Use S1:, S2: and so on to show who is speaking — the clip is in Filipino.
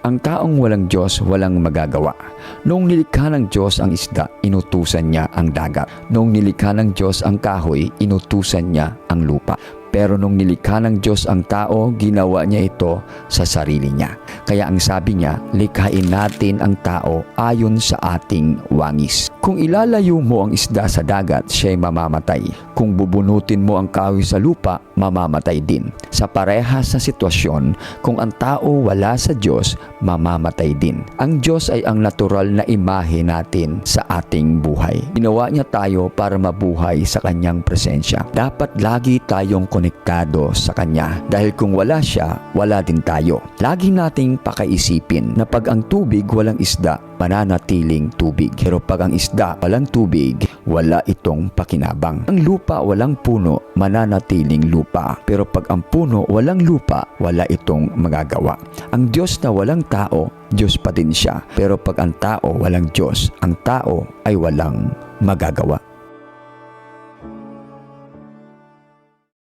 S1: Ang taong walang Diyos, walang magagawa. Noong nilikha ng Diyos ang isda, inutusan niya ang dagat. Noong nilikha ng Diyos ang kahoy, inutusan niya ang lupa. Pero nung nilikha ng Diyos ang tao, ginawa niya ito sa sarili niya. Kaya ang sabi niya, likhain natin ang tao ayon sa ating wangis. Kung ilalayo mo ang isda sa dagat, siya'y mamamatay. Kung bubunutin mo ang kahoy sa lupa, mamamatay din. Sa parehas na sitwasyon, kung ang tao wala sa Diyos, mamamatay din. Ang Diyos ay ang natural na imahe natin sa ating buhay. Ginawa niya tayo para mabuhay sa kanyang presensya. Dapat lagi tayong konektado sa Kanya. Dahil kung wala siya, wala din tayo. Lagi nating pakaisipin na pag ang tubig walang isda, mananatiling tubig. Pero pag ang isda walang tubig, wala itong pakinabang. Ang lupa walang puno, mananatiling lupa. Pero pag ang puno walang lupa, wala itong magagawa. Ang Diyos na walang tao, Diyos pa din siya. Pero pag ang tao walang Diyos, ang tao ay walang magagawa.